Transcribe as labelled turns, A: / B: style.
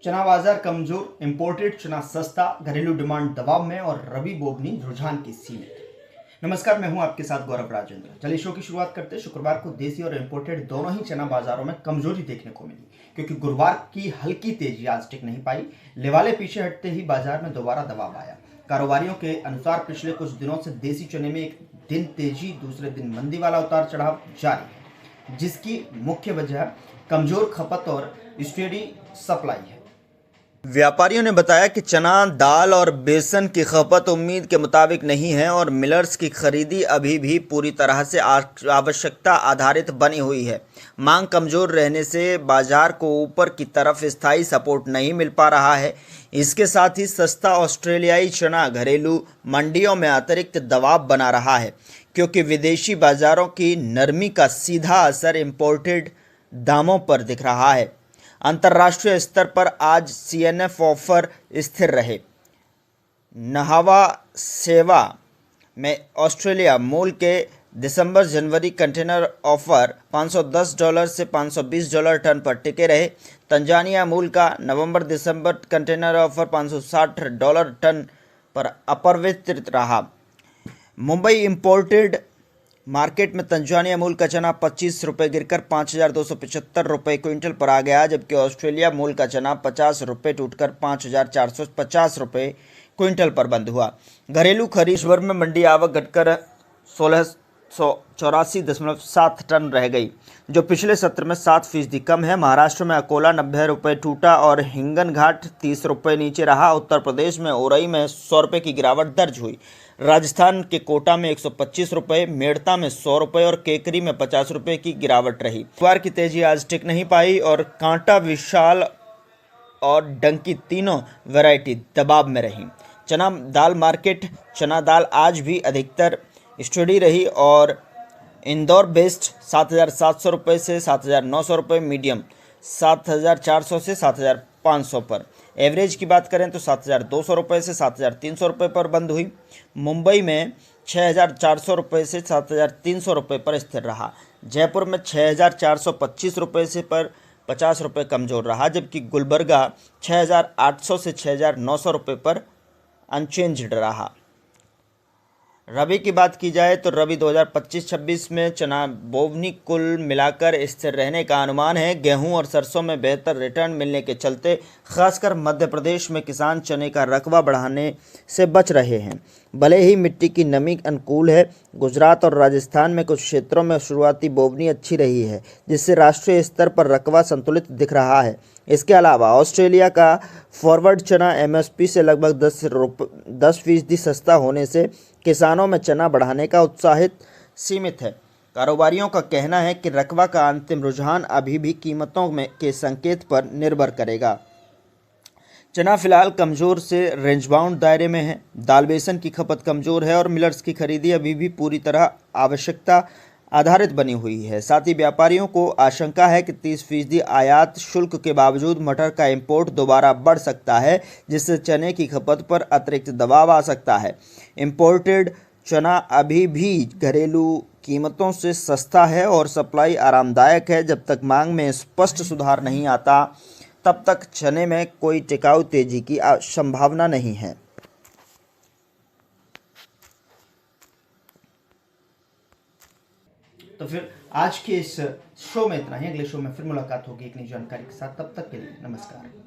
A: चना बाजार कमजोर, इंपोर्टेड चना सस्ता, घरेलू डिमांड दबाव में और रबी बोवनी रुझान की सीमित। नमस्कार, मैं हूं आपके साथ गौरव राजेंद्र। चलिए शो की शुरुआत करते हैं। शुक्रवार को देसी और इंपोर्टेड दोनों ही चना बाजारों में कमजोरी देखने को मिली, क्योंकि गुरुवार की हल्की तेजी आज टिक नहीं पाई। लेवाले पीछे हटते ही बाजार में दोबारा दबाव आया। कारोबारियों के अनुसार पिछले कुछ दिनों से देसी चने में एक दिन तेजी, दूसरे दिन मंदी वाला उतार चढ़ाव जारी है, जिसकी मुख्य वजह कमजोर खपत और स्टेडी सप्लाई है। व्यापारियों ने बताया कि चना, दाल और बेसन की खपत उम्मीद के मुताबिक नहीं है और मिलर्स की खरीदी अभी भी पूरी तरह से आवश्यकता आधारित बनी हुई है। मांग कमजोर रहने से बाजार को ऊपर की तरफ स्थायी सपोर्ट नहीं मिल पा रहा है। इसके साथ ही सस्ता ऑस्ट्रेलियाई चना घरेलू मंडियों में अतिरिक्त दबाव बना रहा है, क्योंकि विदेशी बाजारों की नरमी का सीधा असर इंपोर्टेड दामों पर दिख रहा है। अंतर्राष्ट्रीय स्तर पर आज CNF ऑफर स्थिर रहे। नहावा सेवा में ऑस्ट्रेलिया मूल के दिसंबर-जनवरी कंटेनर ऑफर $510 से $520 टन पर टिके रहे। तंजानिया मूल का नवंबर-दिसंबर कंटेनर ऑफर $560 टन पर अपरिवर्तित रहा। मुंबई इंपोर्टेड मार्केट में तंजानिया मूल का चना 25 रुपये गिरकर 5,275 रुपये क्विंटल पर आ गया, जबकि ऑस्ट्रेलिया मूल का चना 50 रुपये टूटकर 5,450 रुपये क्विंटल पर बंद हुआ। घरेलू खरीद भर में मंडी आवक घटकर 1684.7 टन रह गई, जो पिछले सत्र में 7% कम है। महाराष्ट्र में अकोला 90 रुपये टूटा और हिंगनघाट 30 रुपये नीचे रहा। उत्तर प्रदेश में ओरई में 100 रुपये की गिरावट दर्ज हुई। राजस्थान के कोटा में 125 रुपये, मेड़ता में 100 रुपये और केकरी में 50 रुपये की गिरावट रही। गुरुवार की तेजी आज टिक नहीं पाई और कांटा, विशाल और डंकी तीनों वैरायटी दबाव में रही। चना दाल मार्केट, चना दाल आज भी अधिकतर स्टडी रही और इंदौर बेस्ट 7,700 रुपये से 7,900 रुपये, मीडियम 7,400 से 7,500 पर। एवरेज की बात करें तो 7,200 रुपये से 7,300 रुपये पर बंद हुई। मुंबई में 6,400 रुपये से 7,300 रुपये पर स्थिर रहा। जयपुर में 6,425 रुपये से पर 50 रुपये कमज़ोर रहा, जबकि गुलबर्गा 6,800 से 6,900 रुपये पर अनचेंज्ड रहा। रबी की बात की जाए तो रबी 2025-26 में चना बोवनी कुल मिलाकर स्थिर रहने का अनुमान है। गेहूं और सरसों में बेहतर रिटर्न मिलने के चलते खासकर मध्य प्रदेश में किसान चने का रकबा बढ़ाने से बच रहे हैं। भले ही मिट्टी की नमी अनुकूल है, गुजरात और राजस्थान में कुछ क्षेत्रों में शुरुआती बोवनी अच्छी रही है, जिससे राष्ट्रीय स्तर पर रकबा संतुलित दिख रहा है। इसके अलावा ऑस्ट्रेलिया का फॉरवर्ड चना MSP से लगभग 10% सस्ता होने से किसानों में चना बढ़ाने का उत्साहित सीमित है। कारोबारियों का कहना है कि रकबा का अंतिम रुझान अभी भी कीमतों में के संकेत पर निर्भर करेगा। चना फिलहाल कमज़ोर से रेंज बाउंड दायरे में है। दाल बेसन की खपत कमज़ोर है और मिलर्स की खरीदी अभी भी पूरी तरह आवश्यकता आधारित बनी हुई है। साथ ही व्यापारियों को आशंका है कि 30% आयात शुल्क के बावजूद मटर का इंपोर्ट दोबारा बढ़ सकता है, जिससे चने की खपत पर अतिरिक्त दबाव आ सकता है। इंपोर्टेड चना अभी भी घरेलू कीमतों से सस्ता है और सप्लाई आरामदायक है। जब तक मांग में स्पष्ट सुधार नहीं आता, तब तक चने में कोई टिकाऊ तेजी की संभावना नहीं है। तो फिर आज के इस शो में इतना ही। अगले शो में फिर मुलाकात होगी एक नई जानकारी के साथ। तब तक के लिए नमस्कार।